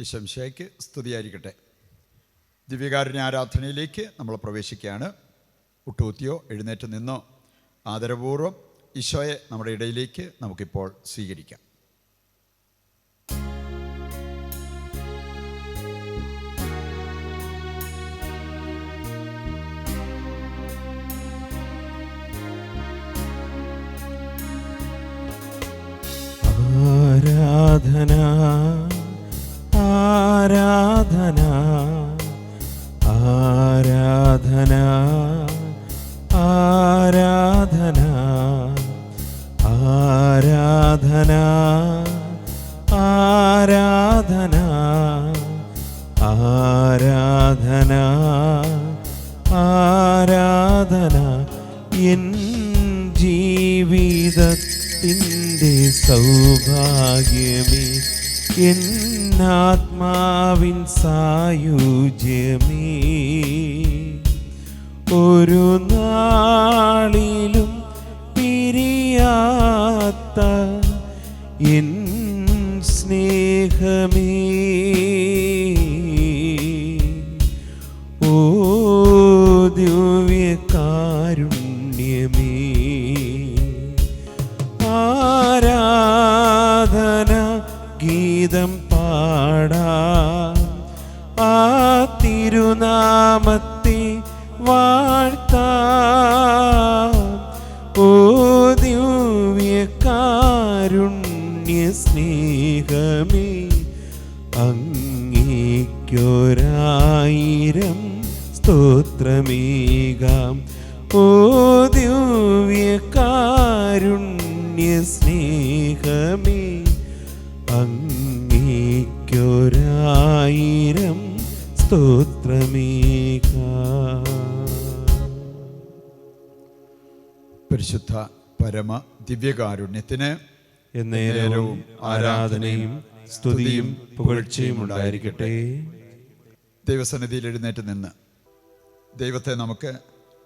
ഈശോമിശിഹായ്ക്ക് സ്തുതിയായിരിക്കട്ടെ. ദിവ്യകാരുണ്യ ആരാധനയിലേക്ക് നമ്മൾ പ്രവേശിക്കുകയാണ്. ഉട്ടുകുത്തിയോ എഴുന്നേറ്റ് നിന്നോ ആദരപൂർവ്വം ഈശോയെ നമ്മുടെ ഇടയിലേക്ക് നമുക്കിപ്പോൾ സ്വീകരിക്കാം. ആരാധന ആരാധന ആരാധന ആരാധന ആരാധന ആരാധന ആരാധന ആരാധന എൻ ജീവിതത്തിൻ്റെ സൗഭാഗ്യമേ, എന്നാത്മാവിൻ സായുജ്യമേ, ഒരു നാളിലും പിരിയാത്ത എൻ സ്നേഹമേ, ഓ ദിവ്യകാരുണ്യമേ, ആരാധന ഗീതം പാടാം, ആ തിരുനാമത്തെ വാഴ്ത്താം, ഓ ദിവ്യകാരുണ്യ സ്നേഹമേ, അങ്ങേക്കൊരായിരം സ്തോത്രമേകാം, ഓ ദിവ്യകാരുണ്യ സ്നേഹമേ, അങ്ങേക്കൊരായിരം സ്തോത്രമേകാം. പരിശുദ്ധ പരമ ദിവ്യകാരുണ്യത്തിന് എന്നേരവും ആരാധനയും സ്തുതിയും പുകഴ്ചയും ഉണ്ടായിരിക്കട്ടെ. ദൈവസന്നിധിയിൽ എഴുന്നേറ്റ് നിന്ന് ദൈവത്തെ നമുക്ക്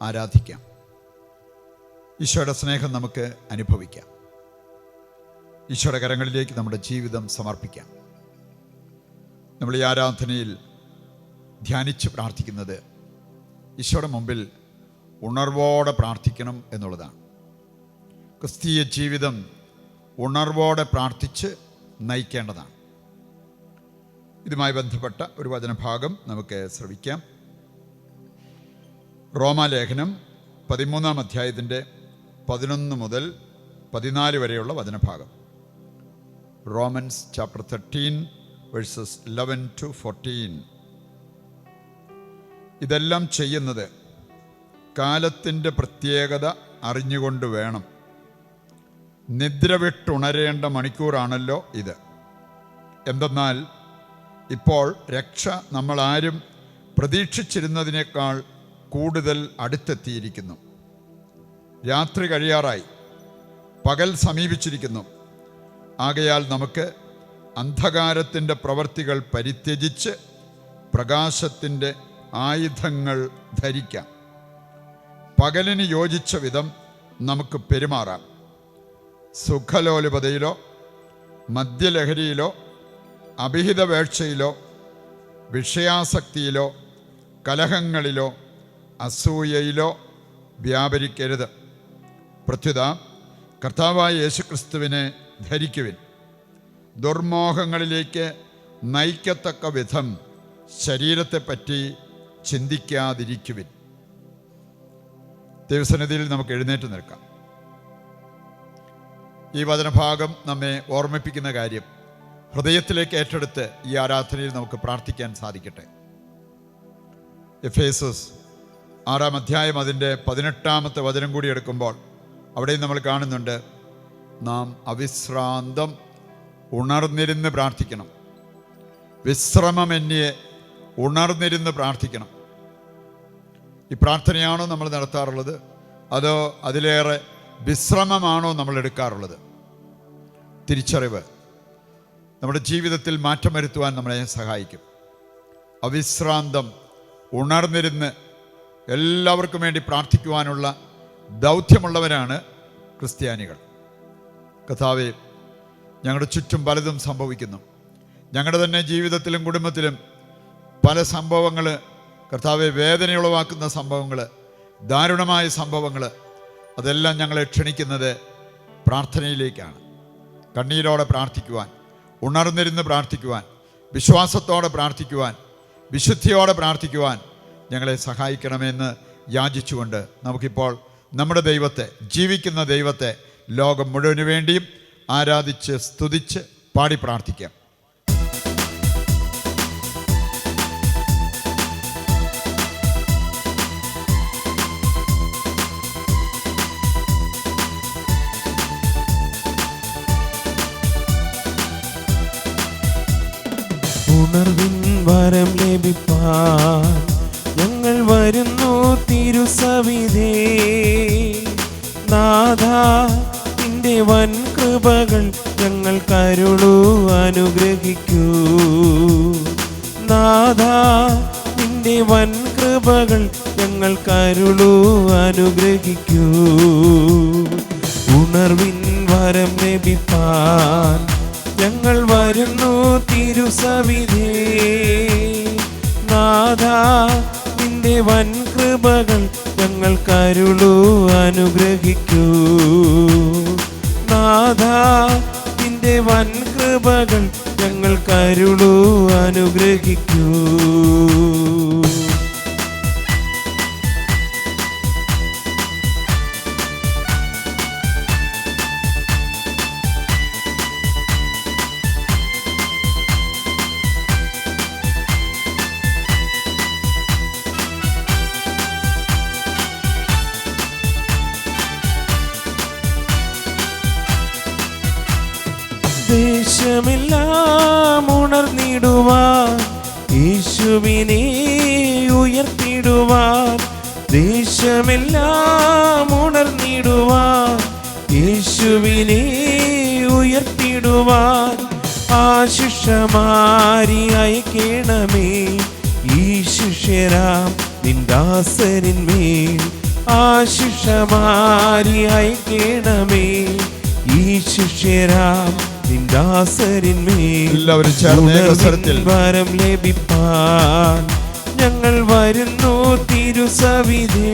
ആരാധിക്കാം. ഈശോയുടെ സ്നേഹം നമുക്ക് അനുഭവിക്കാം. ഈശോയുടെ കരങ്ങളിലേക്ക് നമ്മുടെ ജീവിതം സമർപ്പിക്കാം. നമ്മൾ ഈ ആരാധനയിൽ ധ്യാനിച്ച് പ്രാർത്ഥിക്കുന്നത് ഈശോയുടെ മുമ്പിൽ ഉണർവോടെ പ്രാർത്ഥിക്കണം എന്നുള്ളതാണ്. ക്രിസ്തീയ ജീവിതം ഉണർവോടെ പ്രാർത്ഥിച്ച് നയിക്കേണ്ടതാണ്. ഇതുമായി ബന്ധപ്പെട്ട ഒരു വചനഭാഗം നമുക്ക് ശ്രവിക്കാം. റോമാലേഖനം 13-ാം അധ്യായത്തിൻ്റെ 11 മുതൽ 14 വരെയുള്ള വചനഭാഗം. Romans chapter 13 verses 11 to 14. ഇതെല്ലാം ചെയ്യുന്നത് കാലത്തിൻ്റെ പ്രത്യേകത അറിഞ്ഞുകൊണ്ട് വേണം. നിദ്ര വിട്ടുണരേണ്ട മണിക്കൂറാണല്ലോ ഇത്. എന്തെന്നാൽ ഇപ്പോൾ രക്ഷ നമ്മളാരും പ്രതീക്ഷിച്ചിരുന്നതിനേക്കാൾ കൂടുതൽ അടുത്തെത്തിയിരിക്കുന്നു. രാത്രി കഴിയാറായി, പകൽ സമീപിച്ചിരിക്കുന്നു. ആകയാൽ നമുക്ക് അന്ധകാരത്തിൻ്റെ പ്രവൃത്തികൾ പരിത്യജിച്ച് പ്രകാശത്തിൻ്റെ ആയുധങ്ങൾ ധരിക്കാം. പകലിന് യോജിച്ച വിധം നമുക്ക് പെരുമാറാം. സുഖലോലുപതയിലോ മദ്യലഹരിയിലോ അഭിഹിതവേഴ്ചയിലോ വിഷയാസക്തിയിലോ കലഹങ്ങളിലോ അസൂയയിലോ വ്യാപരിക്കരുത്. പ്രത്യുത കർത്താവായ യേശുക്രിസ്തുവിനെ ധരിക്കുവിൻ. ദുർമോഹങ്ങളിലേക്ക് നയിക്കത്തക്ക വിധം ശരീരത്തെപ്പറ്റി ചിന്തിക്കാതിരിക്കുവിൻ. ദൈവസന്നിധിയിൽ നമുക്ക് എഴുന്നേറ്റ് നിൽക്കാം. ഈ വചനഭാഗം നമ്മെ ഓർമ്മിപ്പിക്കുന്ന കാര്യം ഹൃദയത്തിലേക്ക് ഏറ്റെടുത്ത് ഈ ആരാധനയിൽ നമുക്ക് പ്രാർത്ഥിക്കാൻ സാധിക്കട്ടെ. എഫേസസ് 6-ാം അധ്യായം അതിൻ്റെ 18-ാമത്തെ വചനം കൂടി എടുക്കുമ്പോൾ അവിടെയും നമ്മൾ കാണുന്നുണ്ട്, നാം അവിശ്രാന്തം ഉണർന്നിരുന്ന് പ്രാർത്ഥിക്കണം. വിശ്രമമന്യേ ഉണർന്നിരുന്ന് പ്രാർത്ഥിക്കണം. ഈ പ്രാർത്ഥനയാണോ നമ്മൾ നടത്താറുള്ളത്, അതോ അതിലേറെ വിശ്രമമാണോ നമ്മൾ എടുക്കാറുള്ളത്? തിരിച്ചറിവ് നമ്മുടെ ജീവിതത്തിൽ മാറ്റം വരുത്തുവാൻ നമ്മളെ സഹായിക്കും. അവിശ്രാന്തം ഉണർന്നിരുന്ന് എല്ലാവർക്കും വേണ്ടി പ്രാർത്ഥിക്കുവാനുള്ള ദൗത്യമുള്ളവരാണ് ക്രിസ്ത്യാനികൾ. കർത്താവേ, ഞങ്ങളുടെ ചുറ്റും പലതും സംഭവിക്കുന്നു. ഞങ്ങളുടെ തന്നെ ജീവിതത്തിലും കുടുംബത്തിലും പല സംഭവങ്ങൾ കർത്താവെ, വേദനയുളവാക്കുന്ന സംഭവങ്ങൾ, ദാരുണമായ സംഭവങ്ങൾ, അതെല്ലാം ഞങ്ങളെ ക്ഷണിക്കുന്നത് പ്രാർത്ഥനയിലേക്കാണ്. കണ്ണീരോടെ പ്രാർത്ഥിക്കുവാൻ, ഉണർന്നിരുന്ന് പ്രാർത്ഥിക്കുവാൻ, വിശ്വാസത്തോടെ പ്രാർത്ഥിക്കുവാൻ, വിശുദ്ധിയോടെ പ്രാർത്ഥിക്കുവാൻ ഞങ്ങളെ സഹായിക്കണമെന്ന് യാചിച്ചുകൊണ്ട് നമുക്കിപ്പോൾ നമ്മുടെ ദൈവത്തെ, ജീവിക്കുന്ന ദൈവത്തെ ലോകം മുഴുവന് വേണ്ടിയും ആരാധിച്ച് സ്തുതിച്ച് പാടി പ്രാർത്ഥിക്കാം. ഉണർവിൻ വരം ലഭിപ്പാൻ ഞങ്ങൾ വരുന്നു തിരുസവിധേ. നാഥാ, നിന്റെ വൻ കൃപകൾ ഞങ്ങൾ കരുളൂ, അനുഗ്രഹിക്കൂ. നാഥാ, നിന്റെ വൻ കൃപകൾ ഞങ്ങൾ കരുളൂ, അനുഗ്രഹിക്കൂ. ഉണർവിൻ വരം ലഭിപ്പാൻ ഞങ്ങൾ വരുന്നു തിരുസവിധേ. നാഥാ, നിന്റെ വൻ കൃപകൾ ഞങ്ങൾ കരുളൂ, അനുഗ്രഹിക്കൂ. നാഥാ, നിന്റെ വൻ കൃപകൾ ഞങ്ങൾ കരുളൂ, അനുഗ്രഹിക്കൂ. ദേശമെല്ലാം ഉണർന്നിടുവാൻ, യേശുവിനെ ഉയർത്തിടുവാൻ. ദേശമെല്ലാം ഉണർന്നിടുവാൻ, യേശുവിനെ ഉയർത്തിടുവാൻ. ആശിഷമാരി അയക്കണമേ ഈ ശിഷ്യരാം നിന്ദാസരിന്മേൽ. ആശിഷമാരി അയക്കണമേ ഈ ശിഷ്യരാം നിന്ദാസരിന്മേൽ. എല്ലാവരും ചേർന്ന് വരം ലഭിപ്പാൻ ഞങ്ങൾ വരുന്നു തിരുസവിധേ.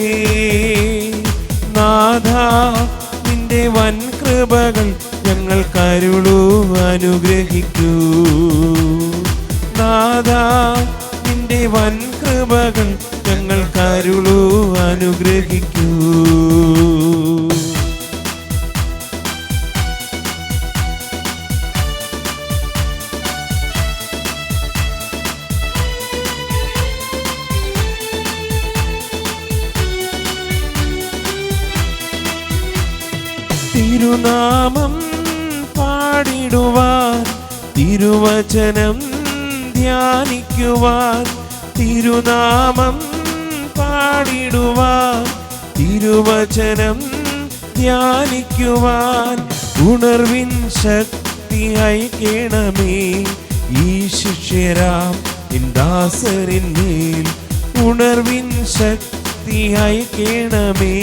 നാഥാ, നിന്റെ വൻ കൃപകൾ ഞങ്ങൾ കരുളൂ, അനുഗ്രഹിക്കൂ. നാഥാ, നിന്റെ വൻ കൃപകൾ ഞങ്ങൾ കരുളൂ, അനുഗ്രഹിക്കൂ. തിരുനാമം പാടിടുവാൻ, തിരുവചനം ധ്യാനിക്കുവാൻ. തിരുനാമം പാടിടുവാൻ, തിരുവചനം ധ്യാനിക്കുവാൻ. ഉണർവിൻ ശക്തി അയക്കണമേ ഈ ശിഷ്യരാം നിന്ദാസരിന്മേൽ. ഉണർവിൻ ശക്തി അയക്കണമേ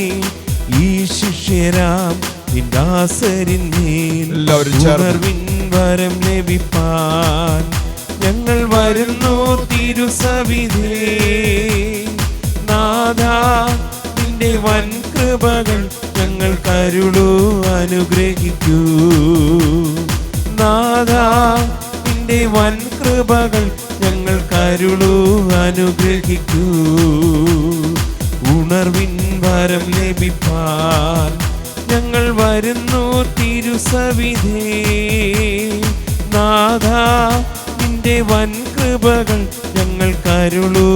ഈ ശിഷ്യരാം നിന്ദാസരിന്മേൽ. ഉണർവിൻ വരം ലഭിപ്പാൻ ഞങ്ങൾ വരുന്നു തിരുസവിധേ. നാഥാ, നിന്റെ വൻ കൃപകൾ ഞങ്ങൾ കരുളൂ, അനുഗ്രഹിക്കൂ. നാഥാ, നിന്റെ വൻ കൃപകൾ ഞങ്ങൾ കരുളൂ, അനുഗ്രഹിക്കൂ. ഉണർവിൻ വരം ലഭിപ്പാൻ ഞങ്ങൾ വരുന്നു തിരുസവിധേ. നാഥാ, നിന്റെ വൻ കൃപകൾ ഞങ്ങൾ കരുളൂ,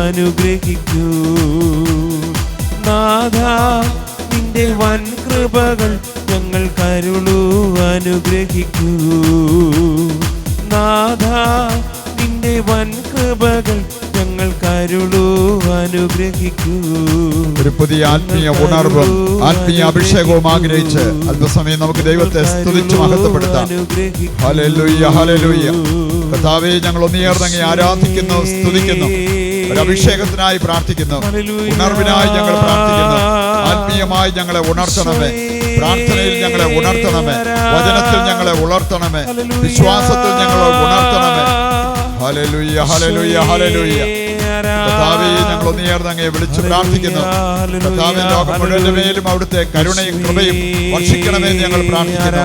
അനുഗ്രഹിക്കൂ. നാഥാ, നിന്റെ വൻ കൃപകൾ ഞങ്ങൾ കരുളൂ, അനുഗ്രഹിക്കൂ. നാഥാ, നിന്റെ വൻ കൃപകൾ ഞങ്ങൾ കരുളൂ, അനുഗ്രഹിക്കൂ. ഒരു പുതിയ ആത്മീയ ഉണർവും ആത്മീയ അഭിഷേകവും ആഗ്രഹിച്ച് അല്പസമയം നമുക്ക് ദൈവത്തെ സ്തുതിച്ച് മഹത്വപ്പെടുത്താം. Hallelujah, hallelujah. കർത്താവേ, ഞങ്ങൾ ഒന്നുയർന്നങ്ങി ആരാധിക്കുന്നു, സ്തുതിക്കുന്നു. ഒരു അഭിഷേകത്തിനായി പ്രാർത്ഥിക്കുന്നു. ഉണർവിനായി ഞങ്ങൾ പ്രാർത്ഥിക്കുന്നു. ആത്മീയമായി ഞങ്ങളെ ഉണർത്തണമേ. പ്രാർത്ഥനയിൽ ഞങ്ങളെ ഉണർത്തണമേ. വചനത്തിൽ ഞങ്ങളെ ഉണർത്തണമേ. വിശ്വാസത്തിൽ ഞങ്ങളെ ഉണർത്തണമേ. Hallelujah, hallelujah, hallelujah. കർത്താവേ, ഞങ്ങൾ ഒന്നുചേർന്ന് അങ്ങയെ വിളിച്ച് പ്രാർത്ഥിക്കുന്നു. കർത്താവേ, ലോകം മുഴുവന്റെ മേലും അവിടുത്തെ കരുണയും കൃപയും വർഷിക്കണമെന്ന് ഞങ്ങൾ പ്രാർത്ഥിക്കുന്നു.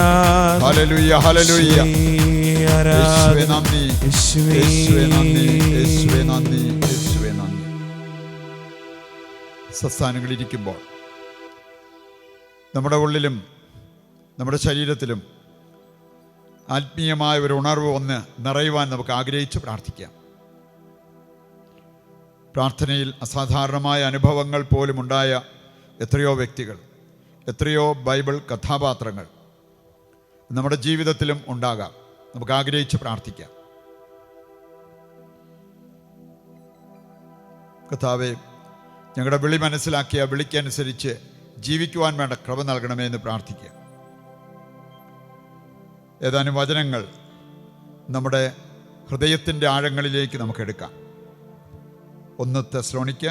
Hallelujah, hallelujah. യേശുവേ നന്ദി, യേശുവേ നന്ദി, യേശുവേ നന്ദി, യേശുവേ നന്ദി. സംസ്ഥാനങ്ങളിരിക്കുമ്പോൾ നമ്മുടെ ഉള്ളിലും നമ്മുടെ ശരീരത്തിലും ആത്മീയമായ ഒരു ഉണർവ് ഒന്ന് നിറയുവാൻ നമുക്ക് ആഗ്രഹിച്ച് പ്രാർത്ഥിക്കാം. പ്രാർത്ഥനയിൽ അസാധാരണമായ അനുഭവങ്ങൾ പോലും ഉണ്ടായ എത്രയോ വ്യക്തികൾ, എത്രയോ ബൈബിൾ കഥാപാത്രങ്ങൾ നമ്മുടെ ജീവിതത്തിലും ഉണ്ടാകാം. നമുക്ക് ആഗ്രഹിച്ച് പ്രാർത്ഥിക്കാം. കർത്താവേ, ഞങ്ങളുടെ വിളി മനസ്സിലാക്കിയ വിളിക്കനുസരിച്ച് ജീവിക്കുവാൻ വേണ്ട കൃപ നൽകണമേ എന്ന് പ്രാർത്ഥിക്കുക. ഏതാനും വചനങ്ങൾ നമ്മുടെ ഹൃദയത്തിൻ്റെ ആഴങ്ങളിലേക്ക് നമുക്കെടുക്കാം. 1 തെസ്സലോനിക്ക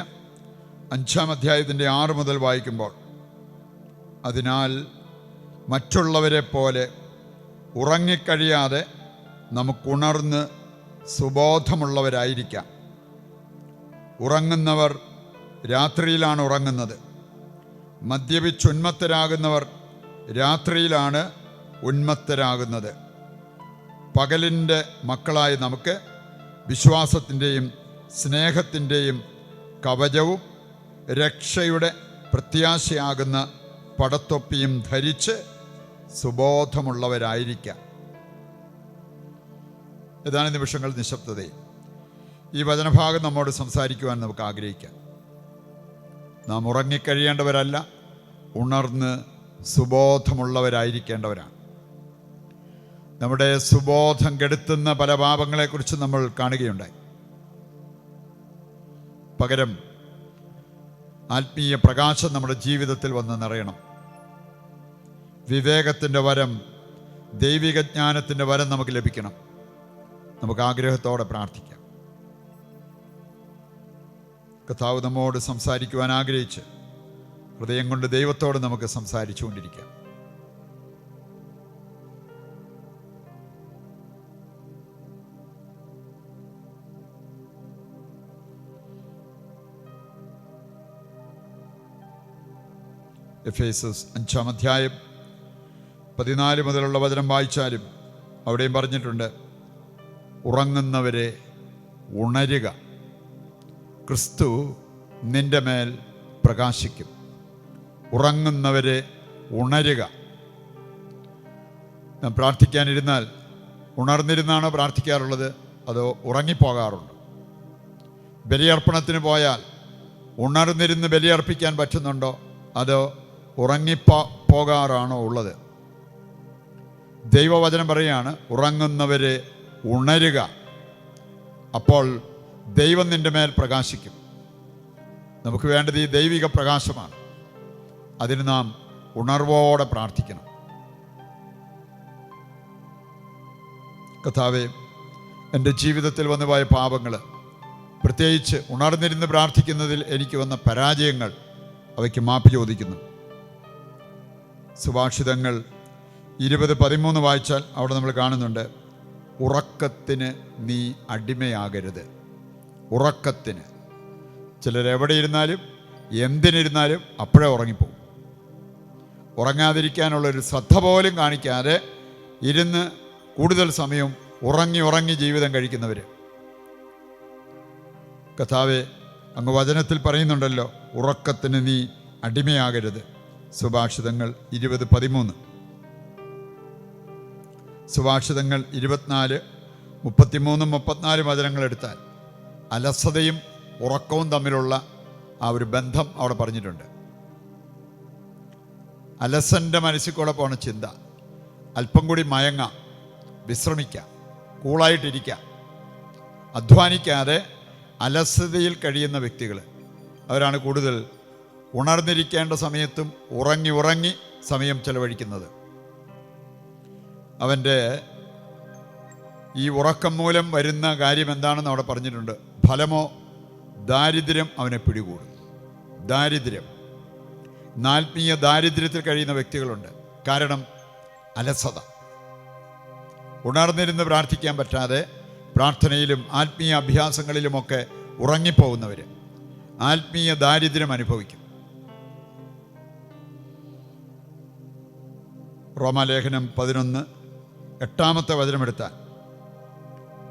5-ാം അധ്യായത്തിൻ്റെ 6 മുതൽ വായിക്കുമ്പോൾ, അതിനാൽ മറ്റുള്ളവരെ പോലെ ഉറങ്ങിക്കഴിയാതെ നമുക്കുണർന്ന് സുബോധമുള്ളവരായിരിക്കാം. ഉറങ്ങുന്നവർ രാത്രിയിലാണ് ഉറങ്ങുന്നത്. മദ്യപിച്ചുന്മത്തരാകുന്നവർ രാത്രിയിലാണ് ഉന്മത്തരാകുന്നത്. പകലിൻ്റെ മക്കളായ നമുക്ക് വിശ്വാസത്തിൻ്റെയും സ്നേഹത്തിൻ്റെയും കവചവും രക്ഷയുടെ പ്രത്യാശയാകുന്ന പടത്തൊപ്പിയും ധരിച്ച് സുബോധമുള്ളവരായിരിക്കാം. ഏതാനും നിമിഷങ്ങൾ നിശബ്ദതയും ഈ വചനഭാഗം നമ്മോട് സംസാരിക്കുവാൻ നമുക്ക് ആഗ്രഹിക്കാം. നാം ഉറങ്ങിക്കഴിയേണ്ടവരല്ല, ഉണർന്ന് സുബോധമുള്ളവരായിരിക്കേണ്ടവരാണ്. നമ്മുടെ സുബോധം കെടുത്തുന്ന പല പാപങ്ങളെക്കുറിച്ച് നമ്മൾ കാണുകയുണ്ടായി. പകരം ആത്മീയ പ്രകാശം നമ്മുടെ ജീവിതത്തിൽ വന്ന് നിറയണം. വിവേകത്തിൻ്റെ വരം, ദൈവിക ജ്ഞാനത്തിൻ്റെ വരം നമുക്ക് ലഭിക്കണം. നമുക്ക് ആഗ്രഹത്തോടെ പ്രാർത്ഥിക്കാം. കർത്താവ് നമ്മോട് സംസാരിക്കുവാൻ ആഗ്രഹിച്ച് ഹൃദയം കൊണ്ട് ദൈവത്തോട് നമുക്ക് സംസാരിച്ചു കൊണ്ടിരിക്കാം. എഫേസസ് 5-ാം അധ്യായം 14 മുതലുള്ള വചനം വായിച്ചാലും അവിടെയും പറഞ്ഞിട്ടുണ്ട്, ഉറങ്ങുന്നവരെ ഉണരുക, ക്രിസ്തു നിന്റെ മേൽ പ്രകാശിക്കും. ഉറങ്ങുന്നവരെ ഉണരുക. നാം പ്രാർത്ഥിക്കാനിരുന്നാൽ ഉണർന്നിരുന്നാണോ പ്രാർത്ഥിക്കാറുള്ളത്, അതോ ഉറങ്ങിപ്പോകാറുണ്ടോ? ബലിയർപ്പണത്തിന് പോയാൽ ഉണർന്നിരുന്ന് ബലിയർപ്പിക്കാൻ പറ്റുന്നുണ്ടോ, അതോ ഉറങ്ങിപ്പോകാറാണോ ഉള്ളത്? ദൈവവചനം പറയുകയാണ്, ഉറങ്ങുന്നവരെ ഉണരുക, അപ്പോൾ ദൈവം നിന്റെ മേൽ പ്രകാശിക്കും. നമുക്ക് വേണ്ടത് ഈ ദൈവിക പ്രകാശമാണ്. അതിന് നാം ഉണർവോടെ പ്രാർത്ഥിക്കണം. കർത്താവേ, എൻ്റെ ജീവിതത്തിൽ വന്നു പോയ പാപങ്ങൾ, പ്രത്യേകിച്ച് ഉണർന്നിരുന്ന് പ്രാർത്ഥിക്കുന്നതിൽ എനിക്ക് വന്ന പരാജയങ്ങൾ, അവയ്ക്ക് മാപ്പ് ചോദിക്കുന്നു. സുഭാഷിതങ്ങൾ 20:13 വായിച്ചാൽ അവിടെ നമ്മൾ കാണുന്നുണ്ട്, ഉറക്കത്തിന് നീ അടിമയാകരുത്. ഉറക്കത്തിന്. ചിലരെവിടെ ഇരുന്നാലും എന്തിനിരുന്നാലും അപ്പോഴേ ഉറങ്ങിപ്പോകും. ഉറങ്ങാതിരിക്കാനുള്ളൊരു ശ്രദ്ധ പോലും കാണിക്കാതെ ഇരുന്ന് കൂടുതൽ സമയം ഉറങ്ങി ജീവിതം കഴിക്കുന്നവർ. കർത്താവേ, അങ്ങ് വചനത്തിൽ പറയുന്നുണ്ടല്ലോ, ഉറക്കത്തിന് നീ അടിമയാകരുത്. സുഭാഷിതങ്ങൾ 20:13. സുഭാഷിതങ്ങൾ 24, 33, 34 വചനങ്ങൾ എടുത്താൽ അലസതയും ഉറക്കവും തമ്മിലുള്ള ആ ഒരു ബന്ധം അവിടെ പറഞ്ഞിട്ടുണ്ട്. അലസൻ്റെ മനസ്സിൽ കൂടെ പോണ ചിന്ത, അല്പം കൂടി മയങ്ങാം, വിശ്രമിക്കാം, കൂളായിട്ടിരിക്കാം. അധ്വാനിക്കാതെ അലസതയിൽ കഴിയുന്ന വ്യക്തികൾ അവരാണ് കൂടുതൽ ഉണർന്നിരിക്കേണ്ട സമയത്തും ഉറങ്ങി സമയം ചെലവഴിക്കുന്നത്. അവൻ്റെ ഈ ഉറക്കം മൂലം വരുന്ന കാര്യം എന്താണെന്ന് അവിടെ പറഞ്ഞിട്ടുണ്ട്. ഫലമോ ദാരിദ്ര്യം അവനെ പിടികൂടും. ദാരിദ്ര്യം, ആത്മീയ ദാരിദ്ര്യത്തിൽ കഴിയുന്ന വ്യക്തികളുണ്ട്. കാരണം അലസത. ഉണർന്നിരുന്ന് പ്രാർത്ഥിക്കാൻ പറ്റാതെ പ്രാർത്ഥനയിലും ആത്മീയ അഭ്യാസങ്ങളിലുമൊക്കെ ഉറങ്ങിപ്പോകുന്നവർ ആത്മീയ ദാരിദ്ര്യം അനുഭവിക്കും. റോമാലേഖനം 11:8 വചനമെടുത്താൽ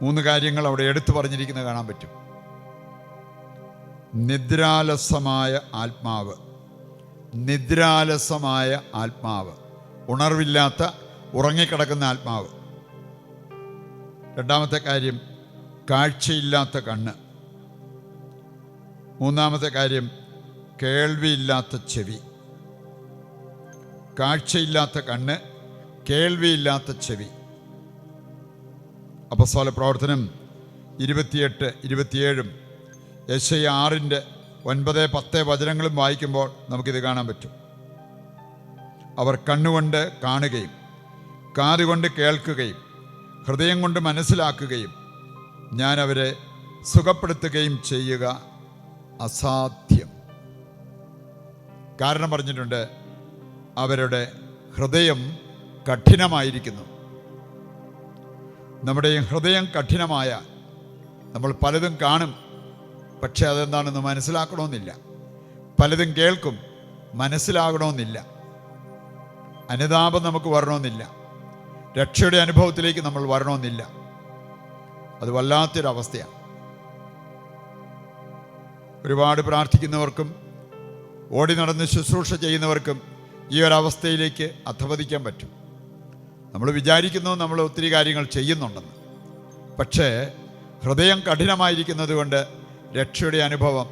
3 കാര്യങ്ങൾ അവിടെ എടുത്തു പറഞ്ഞിരിക്കുന്നത് കാണാൻ പറ്റും. നിദ്രാലസമായ ആത്മാവ്, നിദ്രാലസമായ ആത്മാവ്, ഉണർവില്ലാത്ത ഉറങ്ങിക്കിടക്കുന്ന ആത്മാവ്. 2ാമത്തെ കാര്യം കാഴ്ചയില്ലാത്ത കണ്ണ്. 3ാമത്തെ കാര്യം കേൾവിയില്ലാത്ത ചെവി. കാഴ്ചയില്ലാത്ത കണ്ണ്, കേൾവിയില്ലാത്ത ചെവി. അപ്പോസ്തല പ്രവർത്തനം 28-27 യെശയ്യാ 6:9-10 വചനങ്ങളും വായിക്കുമ്പോൾ നമുക്കിത് കാണാൻ പറ്റും. അവർ കണ്ണുകൊണ്ട് കാണുകയും കാതുകൊണ്ട് കേൾക്കുകയും ഹൃദയം കൊണ്ട് മനസ്സിലാക്കുകയും ഞാൻ അവരെ സുഖപ്പെടുത്തുകയും ചെയ്യുക അസാധ്യം. കാരണം പറഞ്ഞിട്ടുണ്ട്, അവരുടെ ഹൃദയം കഠിനമായിരിക്കുന്നു. നമ്മുടെ ഹൃദയം കഠിനമായ നമ്മൾ പലതും കാണും, പക്ഷെ അതെന്താണെന്ന് മനസ്സിലാക്കണമെന്നില്ല. പലതും കേൾക്കും, മനസ്സിലാകണമെന്നില്ല. അനുതാപം നമുക്ക് വരണമെന്നില്ല. രക്ഷയുടെ അനുഭവത്തിലേക്ക് നമ്മൾ വരണമെന്നില്ല. അത് വല്ലാത്തൊരവസ്ഥയാണ്. ഒരുപാട് പ്രാർത്ഥിക്കുന്നവർക്കും ഓടി നടന്ന് ശുശ്രൂഷ ചെയ്യുന്നവർക്കും ഈ ഒരവസ്ഥയിലേക്ക് അധപതിക്കാൻ പറ്റും. നമ്മൾ വിചാരിക്കുന്നു നമ്മൾ ഒത്തിരി കാര്യങ്ങൾ ചെയ്യുന്നുണ്ടെന്ന്. പക്ഷേ ഹൃദയം കഠിനമായിരിക്കുന്നത് കൊണ്ട് രക്ഷയുടെ അനുഭവം,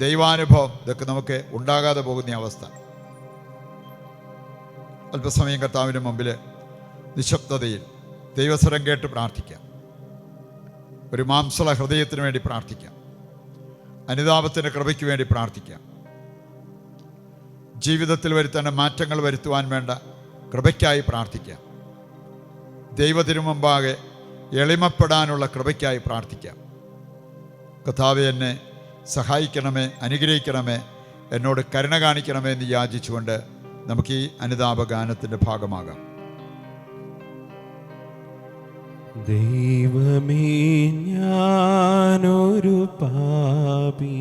ദൈവാനുഭവം ഇതൊക്കെ നമുക്ക് ഉണ്ടാകാതെ പോകുന്ന അവസ്ഥ. അല്പസമയം കർത്താവിൻ്റെ മുമ്പിൽ നിശബ്ദതയിൽ ദൈവസ്വരം കേട്ട് പ്രാർത്ഥിക്കാം. ഒരു മാംസള ഹൃദയത്തിന് വേണ്ടി പ്രാർത്ഥിക്കാം. അനുതാപത്തിൻ്റെ കൃപയ്ക്ക് വേണ്ടി പ്രാർത്ഥിക്കാം. ജീവിതത്തിൽ വരുത്തേണ്ട മാറ്റങ്ങൾ വരുത്തുവാൻ വേണ്ട കൃപയ്ക്കായി പ്രാർത്ഥിക്കാം. ദൈവത്തിനു മുമ്പാകെ എളിമപ്പെടാനുള്ള കൃപയ്ക്കായി പ്രാർത്ഥിക്കാം. കർത്താവേ, എന്നെ സഹായിക്കണമേ, അനുഗ്രഹിക്കണമേ, എന്നോട് കരുണ കാണിക്കണമേ എന്ന് യാചിച്ചുകൊണ്ട് നമുക്ക് ഈ അനുതാപഗാനത്തിൻ്റെ ഭാഗമാകാം. ദൈവമേ, ഞാനൊരു പാപി,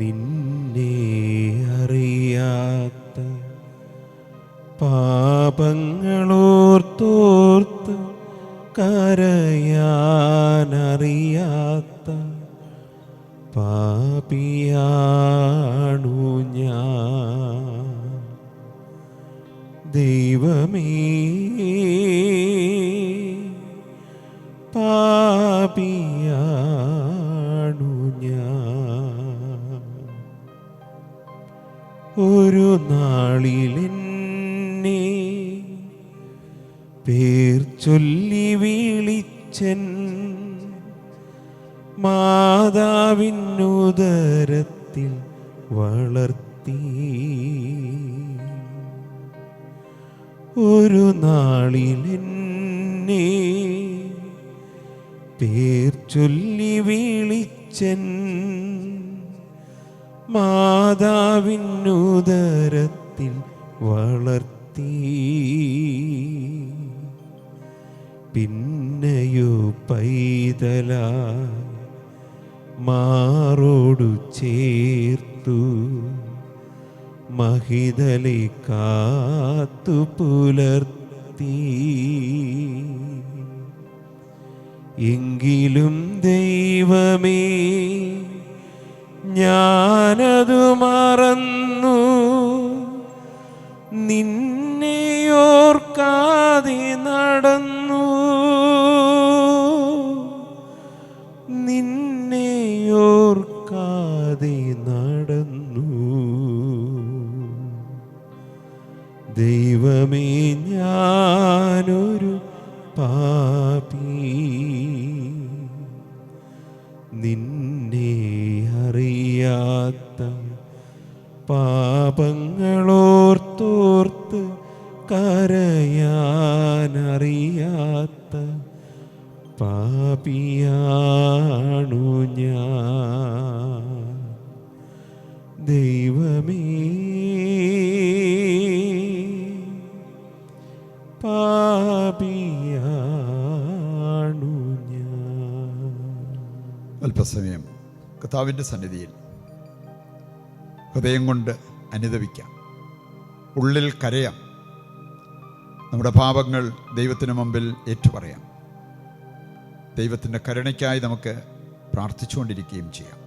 നിന്നെ അറിയാത്ത പാപങ്ങളോർത്തോർത്ത് കരയാനറിയാത്ത പാപിയാണു ഞാൻ. ദൈവമേ, പാപിയാണു ഞാൻ. ഒരു നാളിലെന്നെ പേർ ചൊല്ലി വിളിച്ചൻ മാതാവിനുദരത്തിൽ വളർത്തി. ഒരു നാളിലെന്നെ പേർ ചൊല്ലി വിളിച്ചൻ മാതാവിനുദരത്തിൽ വളർത്തി. പിന്നെയോ പൈതലായി മാറോടു ചേർത്തു മഹിതലെ കാത്തു പുലർത്തി. എങ്കിലും ദൈവമേ, ഞാനതു മറന്നു, നിന്നെയോർക്കാതെ നടന്നു, നിന്നെയോർക്കാതെ നടന്നു. ദൈവമേ, ഞാനൊരു പാപി, നിന്നെ അറിയാത്ത പാപങ്ങളോർത്തോർത്ത് കരയാനറിയാത്ത പാപിയാണു പാപിയാണു ഞാൻ, ദൈവമേ പാപിയാണു ഞാൻ. അല്പസമയം കർത്താവിൻ്റെ സന്നിധിയിൽ ഹൃദയം കൊണ്ട് അനുതപിക്കാം, ഉള്ളിൽ കരയാം, നമ്മുടെ പാപങ്ങൾ ദൈവത്തിന് മുമ്പിൽ ഏറ്റുപറയാം. ദൈവത്തിൻ്റെ കരുണയ്ക്കായി നമുക്ക് പ്രാർത്ഥിച്ചുകൊണ്ടിരിക്കുകയും ചെയ്യാം.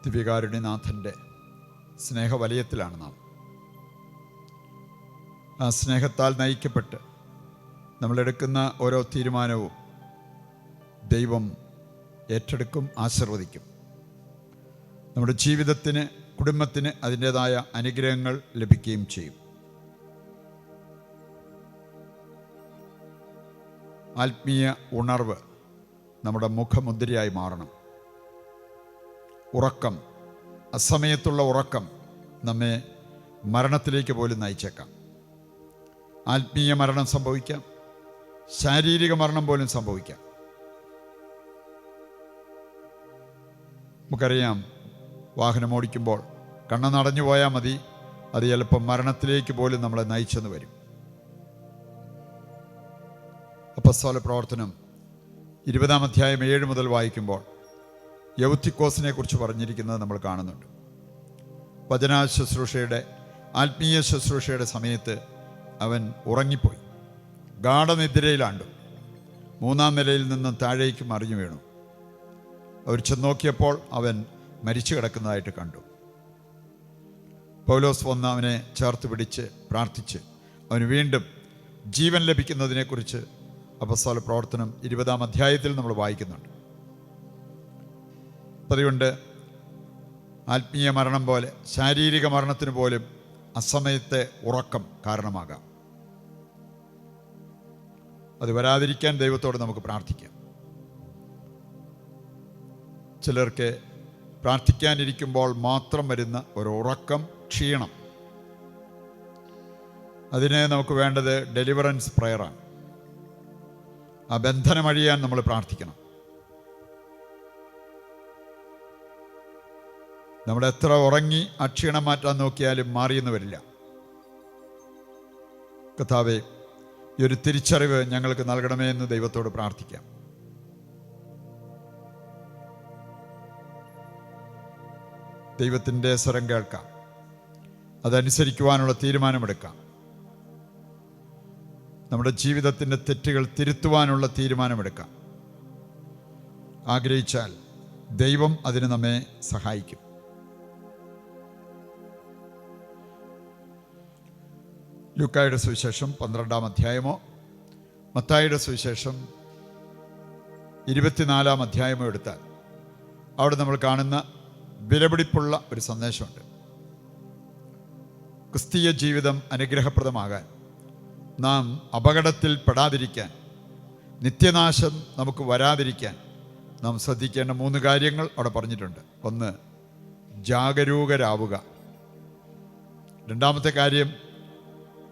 ദിവ്യകാരുണ്യനാഥൻ്റെ സ്നേഹവലയത്തിലാണ് നാം. ആ സ്നേഹത്താൽ നയിക്കപ്പെട്ട് നമ്മളെടുക്കുന്ന ഓരോ തീരുമാനവും ദൈവം ഏറ്റെടുക്കും, ആശീർവദിക്കും. നമ്മുടെ ജീവിതത്തിന്, കുടുംബത്തിന് അതിൻ്റേതായ അനുഗ്രഹങ്ങൾ ലഭിക്കുകയും ചെയ്യും. ആത്മീയ ഉണർവ് നമ്മുടെ മുഖമുദ്രയായി മാറണം. ഉറക്കം, അസമയത്തുള്ള ഉറക്കം നമ്മെ മരണത്തിലേക്ക് പോലും നയിച്ചേക്കാം. ആത്മീയ മരണം സംഭവിക്കാം, ശാരീരിക മരണം പോലും സംഭവിക്കാം. നമുക്കറിയാം, വാഹനം ഓടിക്കുമ്പോൾ കണ്ണ് നടഞ്ഞു പോയാൽ മതി, അത് ചിലപ്പോൾ മരണത്തിലേക്ക് പോലും നമ്മളെ നയിച്ചെന്ന് വരും. അപ്പസ്തോല പ്രവർത്തനം 20-ാം അധ്യായം 7 മുതൽ വായിക്കുമ്പോൾ യൗത്തിക്കോസിനെ കുറിച്ച് പറഞ്ഞിരിക്കുന്നത് നമ്മൾ കാണുന്നുണ്ട്. വചന ശുശ്രൂഷയുടെ, ആത്മീയ ശുശ്രൂഷയുടെ സമയത്ത് അവൻ ഉറങ്ങിപ്പോയി, ഗാഠനിദ്രയിലാണ്ടു. 3-ാം നിലയിൽ നിന്നും താഴേക്ക് മറിഞ്ഞു വീണു. അവർ ചെന്നോക്കിയപ്പോൾ അവൻ മരിച്ചു കിടക്കുന്നതായിട്ട് കണ്ടു. പൗലോസ് വന്ന് അവനെ ചേർത്ത് പിടിച്ച് പ്രാർത്ഥിച്ച് അവന് വീണ്ടും ജീവൻ ലഭിക്കുന്നതിനെക്കുറിച്ച് അപ്പസ്തോല പ്രവർത്തനം 20-ാം അധ്യായത്തിൽ നമ്മൾ വായിക്കുന്നുണ്ട്. അതുകൊണ്ട് ആത്മീയ മരണം പോലെ ശാരീരിക മരണത്തിന് പോലും അസമയത്തെ ഉറക്കം കാരണമാകാം. അത് വരാതിരിക്കാൻ ദൈവത്തോട് നമുക്ക് പ്രാർത്ഥിക്കാം. ചിലർക്ക് പ്രാർത്ഥിക്കാനിരിക്കുമ്പോൾ മാത്രം വരുന്ന ഒരു ഉറക്കം, ക്ഷീണം, അതിന് നമുക്ക് വേണ്ടത് ഡെലിവറൻസ് പ്രയറാണ്. ആ ബന്ധനമഴിയാൻ നമ്മൾ പ്രാർത്ഥിക്കണം. നമ്മൾ എത്ര ഉറങ്ങി ആ ക്ഷീണം മാറ്റാൻ നോക്കിയാലും മാറിയെന്ന് വരില്ല. കർത്താവേ, ഈ ഒരു തിരിച്ചറിവ് ഞങ്ങൾക്ക് നൽകണമേ എന്ന് ദൈവത്തോട് പ്രാർത്ഥിക്കാം. ദൈവത്തിൻ്റെ സ്വരം കേൾക്കാം, അതനുസരിക്കുവാനുള്ള തീരുമാനമെടുക്കാം. നമ്മുടെ ജീവിതത്തിൻ്റെ തെറ്റുകൾ തിരുത്തുവാനുള്ള തീരുമാനമെടുക്കാം. ആഗ്രഹിച്ചാൽ ദൈവം അതിന് നമ്മെ സഹായിക്കും. ലൂക്കായുടെ സുവിശേഷം 12-ാം അധ്യായമോ മത്തായിയുടെ സുവിശേഷം 24-ാം അധ്യായമോ എടുത്താൽ അവിടെ നമ്മൾ കാണുന്ന വിലപിടിപ്പുള്ള ഒരു സന്ദേശമുണ്ട്. ക്രിസ്തീയ ജീവിതം അനുഗ്രഹപ്രദമാകാൻ, നാം അപകടത്തിൽ പെടാതിരിക്കാൻ, നിത്യനാശം നമുക്ക് വരാതിരിക്കാൻ നാം ശ്രദ്ധിക്കേണ്ട 3 കാര്യങ്ങൾ അവിടെ പറഞ്ഞിട്ടുണ്ട്. 1, ജാഗരൂകരാവുക. 2-ാമത്തെ കാര്യം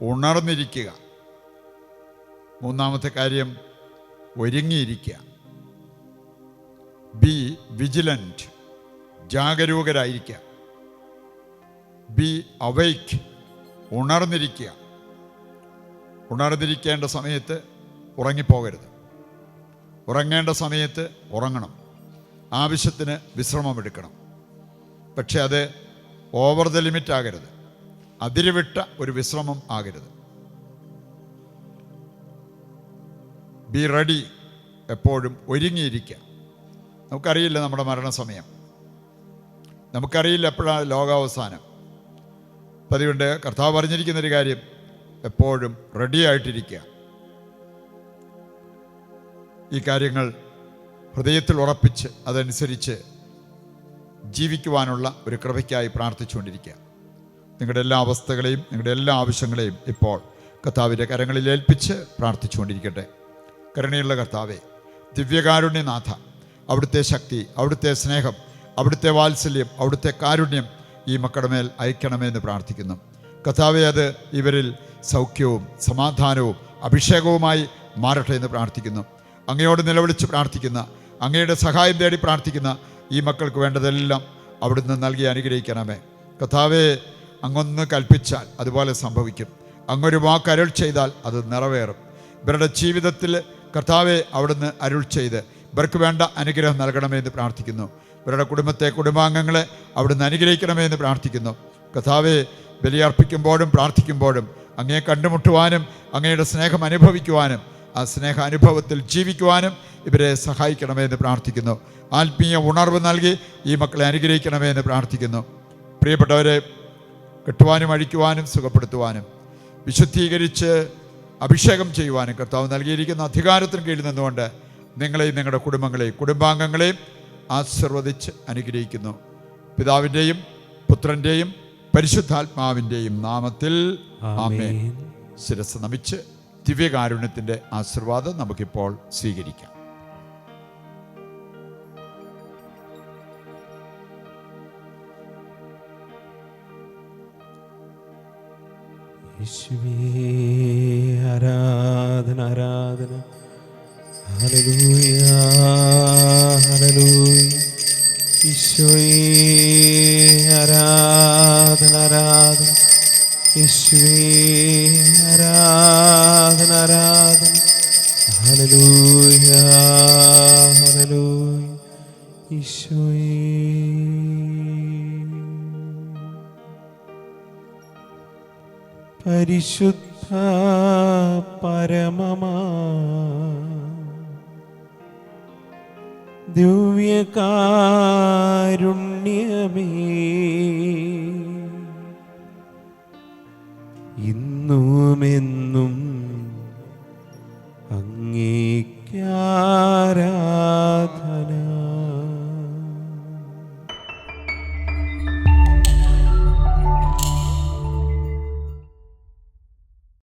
ഉണർന്നിരിക്കുക. 3-ാമത്തെ കാര്യം ഒരുങ്ങിയിരിക്കുക. ബി വിജിലൻറ്റ്, ജാഗരൂകരായിരിക്കുക. ബി അവൈക്ക്, ഉണർന്നിരിക്കുക. ഉണർന്നിരിക്കേണ്ട സമയത്ത് ഉറങ്ങിപ്പോകരുത്. ഉറങ്ങേണ്ട സമയത്ത് ഉറങ്ങണം. ആവശ്യത്തിന് വിശ്രമമെടുക്കണം. പക്ഷെ അത് ഓവർ ദ ലിമിറ്റ് ആകരുത്, അതിരുവിട്ട ഒരു വിശ്രമം ആകരുത്. ബി റെഡി, എപ്പോഴും ഒരുങ്ങിയിരിക്കുക. നമുക്കറിയില്ല നമ്മുടെ മരണസമയം, നമുക്കറിയില്ല എപ്പോഴാണ് ലോകാവസാനം. അപ്പം അതുകൊണ്ട് കർത്താവ് പറഞ്ഞിരിക്കുന്നൊരു കാര്യം, എപ്പോഴും റെഡിയായിട്ടിരിക്കുക. ഈ കാര്യങ്ങൾ ഹൃദയത്തിൽ ഉറപ്പിച്ച് അതനുസരിച്ച് ജീവിക്കുവാനുള്ള ഒരു കൃപയ്ക്കായി പ്രാർത്ഥിച്ചുകൊണ്ടിരിക്കുക. നിങ്ങളുടെ എല്ലാ അവസ്ഥകളെയും നിങ്ങളുടെ എല്ലാ ആവശ്യങ്ങളെയും ഇപ്പോൾ കർത്താവിൻ്റെ കരങ്ങളിൽ ഏൽപ്പിച്ച് പ്രാർത്ഥിച്ചുകൊണ്ടിരിക്കട്ടെ. കരുണയുള്ള കർത്താവേ, ദിവ്യകാരുണ്യനാഥ, അവിടുത്തെ ശക്തി, അവിടുത്തെ സ്നേഹം, അവിടുത്തെ വാത്സല്യം, അവിടുത്തെ കാരുണ്യം ഈ മക്കളുടെ മേൽ അയക്കണമെന്ന് പ്രാർത്ഥിക്കുന്നു. കർത്താവേ, അത് ഇവരിൽ സൗഖ്യവും സമാധാനവും അഭിഷേകവുമായി മാറട്ടെ എന്ന് പ്രാർത്ഥിക്കുന്നു. അങ്ങയോട് നിലവിളിച്ച് പ്രാർത്ഥിക്കുന്ന, അങ്ങയുടെ സഹായം തേടി പ്രാർത്ഥിക്കുന്ന ഈ മക്കൾക്ക് വേണ്ടതെല്ലാം അവിടുന്ന് നൽകി അനുഗ്രഹിക്കണമേ. കർത്താവേ, അങ്ങൊന്ന് കൽപ്പിച്ചാൽ അതുപോലെ സംഭവിക്കും. അങ്ങൊരു വാക്ക് അരുൾ ചെയ്താൽ അത് നിറവേറും. ഇവരുടെ ജീവിതത്തിൽ കർത്താവെ അവിടുന്ന് അരുൾ ചെയ്ത് ഇവർക്ക് വേണ്ട അനുഗ്രഹം നൽകണമേ എന്ന് പ്രാർത്ഥിക്കുന്നു. ഇവരുടെ കുടുംബത്തെ, കുടുംബാംഗങ്ങളെ അവിടുന്ന് അനുഗ്രഹിക്കണമേ എന്ന് പ്രാർത്ഥിക്കുന്നു. കർത്താവെ, ബലിയർപ്പിക്കുമ്പോഴും പ്രാർത്ഥിക്കുമ്പോഴും അങ്ങയെ കണ്ടുമുട്ടുവാനും അങ്ങയുടെ സ്നേഹം അനുഭവിക്കുവാനും ആ സ്നേഹ അനുഭവത്തിൽ ജീവിക്കുവാനും ഇവരെ സഹായിക്കണമേ എന്ന് പ്രാർത്ഥിക്കുന്നു. ആത്മീയ ഉണർവ് നൽകി ഈ മക്കളെ അനുഗ്രഹിക്കണമേ എന്ന് പ്രാർത്ഥിക്കുന്നു. പ്രിയപ്പെട്ടവരെ, കെട്ടുവാനും അഴിക്കുവാനും സുഖപ്പെടുത്തുവാനും വിശുദ്ധീകരിച്ച് അഭിഷേകം ചെയ്യുവാനും കർത്താവ് നൽകിയിരിക്കുന്ന അധികാരത്തിന് കീഴിൽ നിന്നുകൊണ്ട് നിങ്ങളെയും നിങ്ങളുടെ കുടുംബങ്ങളെയും കുടുംബാംഗങ്ങളെയും ആശീർവദിച്ച് അനുഗ്രഹിക്കുന്നു. പിതാവിൻ്റെയും പുത്രൻ്റെയും പരിശുദ്ധാത്മാവിൻ്റെയും നാമത്തിൽ ആമേൻ. ശിരസ്സ് നമിച്ച് ദിവ്യകാരുണ്യത്തിൻ്റെ ആശീർവാദം നമുക്കിപ്പോൾ സ്വീകരിക്കാം. യേശുവേ, ആരാധന ആരാധന. Hallelujah hallelujah. യേശുവേ, ആരാധന ആരാധന. യേശുവേ, ആരാധന ആരാധന. Hallelujah hallelujah. യേശുവേ, പരിശുദ്ധ പരമമാ ദിവ്യകാരുണ്യമേ,